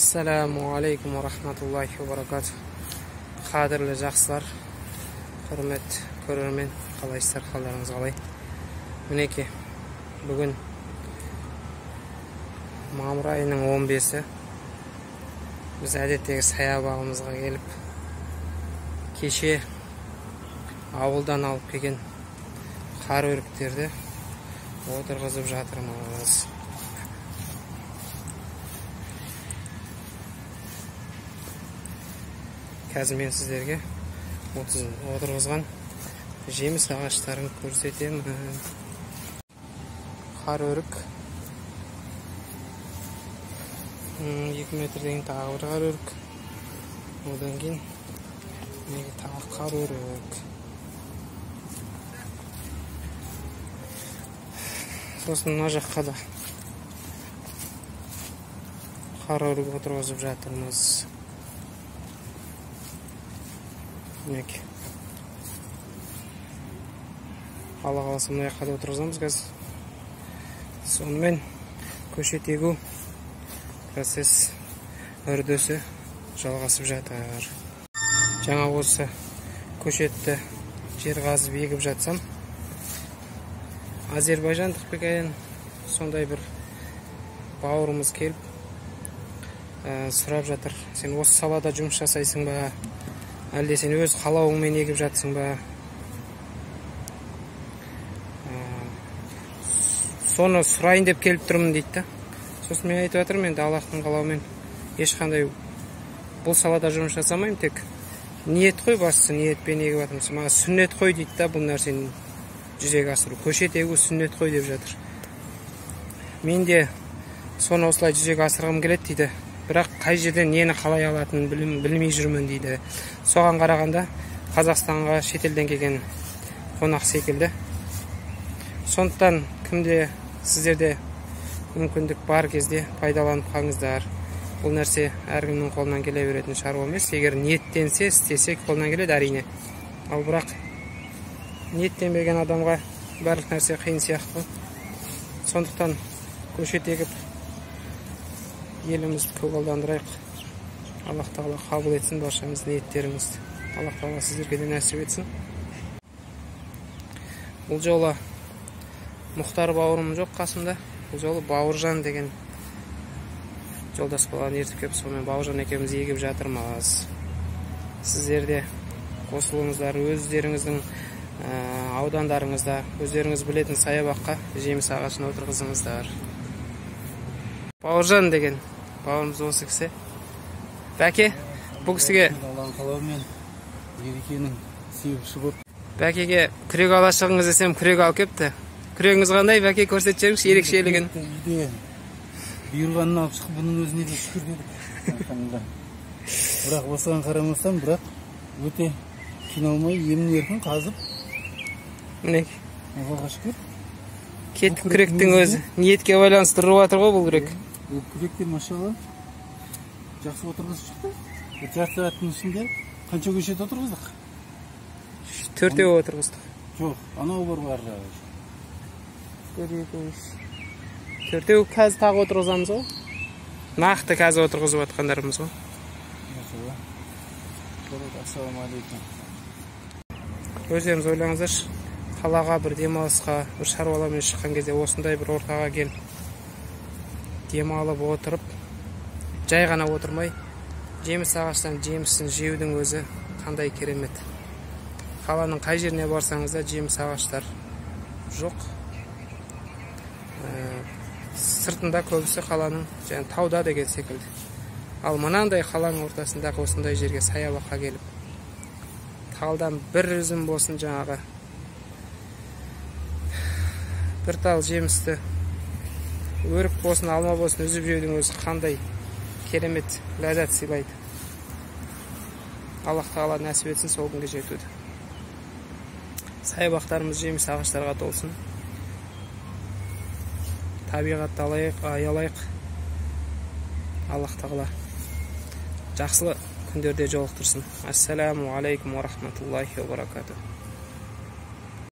Assalamu alaikum wa rahmatullahi wa barakatuh. Qadırlı жақсылар, құрмет көрермен, қалайсыздар, қалдарыңыз қалай? Мінекей, бүгін мамыр айының 15-і. Біз әдеттегі саябағымызға келіп, кеше ауылдан алып келген қар өріктерді отырғызып жатырмыз. Қазір мен сіздерге отырғызған жеміс ағаштарын көрсетемін. Қар өрік. 2 метрден тағы бір қар өрік. Одан кейін тағы қар өрік. Сосын мына жаққа да қар өрік отырғызып жатырмыз. Мінекей. Алла қаласа мына жаққа да отырғызамыз қазір. Сонымен көшет егу процесс үрдісі жалғасып жатыр. Жаңа осы көшетті жер қазып егіп жатсам, Азербайжандық бекайын сондай бір бауырымыз келіп сұрап жатыр. Сен осы салада жұмыс жасайсың ба? Әлде сен өз қалауыңмен егіп жатсың ба? Соны сұрайын деп келіп тұрмын дейді. Сосын мен айтып жатырмын, енді Аллахтың қалауымен ешқандай бұл салада жұмыс жасамаймын, тек ниет қой, бастысы ниетпен егіп жатырмын. Маған сүннет қой дейді, бұл нәрсені жүзеге асыру. Көшет егу сүннет қой деп жатыр. Мен де соны осылай жүзеге асырғым келеді дейді. Бірақ қай жерден нені қалай алатынын білмей жүрмін дейді. Соған қарағанда Қазақстанға шетелден келген қонақ секілді. Сондықтан кімде сіздерде мүмкіндік бар кезде пайдаланып қалыңыздар. Бұл нәрсе әркімнің қолынан келе беретін шаруа емес. Егер ниеттенсе, істесе қолынан келеді әрине. Ал бірақ ниеттенбеген адамға барлық нәрсе қиын сияқты. Сондықтан көшет егіп елімізді көгалдандырайық. Аллах тағала қабыл етсін баршамыз ниеттерімізді. Аллах тағала сіздерге де нәсіп етсін. Бұл жолы Мұхтар бауырым жоқ қасымда. Бұл жолы Бауыржан деген жолдас баланы ертіп кеп, сонымен Бауыржан екеуміз егіп жатырмыз. Сіздер де қосылыңыздар, өздеріңіздің аудандарыңызда, өздеріңіз білетін саябаққа жеміс ағашын отырғызыңыздар. Бауыржан деген бауырымыз осы кісі. Бәке, бұл кісіге Алланың қалауымен ерекенің себепші болып. Бәкеге күрек ала шығыңыз десем, күрек алып кепті. Күрегіңіз қандай, бәке, көрсетіп жіберіңізші ерекшелігін. Бұйырғанын алып шығып, бұның өзіне де шүкір дедік. Бірақ осыған қарамастан, бірақ өте қиналмай, емін еркін қазып. Мінекей. Аллаға шүкір. Кеттік күректің өзі. Ниетке байланысты тұрып жатыр ғой бұл күрек. Бұл күректер машалла жақсы отырғызып шықты. Жарты сағаттың ішінде қанша көшет отырғыздық? 4-еу отырғыздық. Жоқ, анау бар. 4-еу қазір тағы отырғызамыз ғой. Нақты қазір отырғызып жатқандарымыз ғой. Ассалаумағалейкум. Өздеріңіз ойлаңыздаршы. Қалаға бір демалысқа, бір шаруалармен шыққан кезде осындай бір ортаға келіп, демалып отырып, жай ғана отырмай, жеміс ағаштан жемісін жеудің өзі қандай керемет. Қаланың қай жеріне барсаңыз да жеміс ағаштар жоқ. Сыртында көбісі қаланың, және тауда деген секілді. Ал мынандай қаланың ортасындағы осындай жерге саябаққа келіп, талдан бір үзім болсын жаңағы бір тал жемісті өрік болсын, алма болсын үзіп жеудің өзі қандай керемет ләззат сыйлайды. Аллах тағала нәсіп етсін сол күнге жетуді. Саябақтарымыз жеміс ағаштарға толсын. Табиғатты аялайық. Аллах тағала жақсылы күндерде жолықтырсын. Ассаламу алейкум ва рахматуллахи ва баракатух.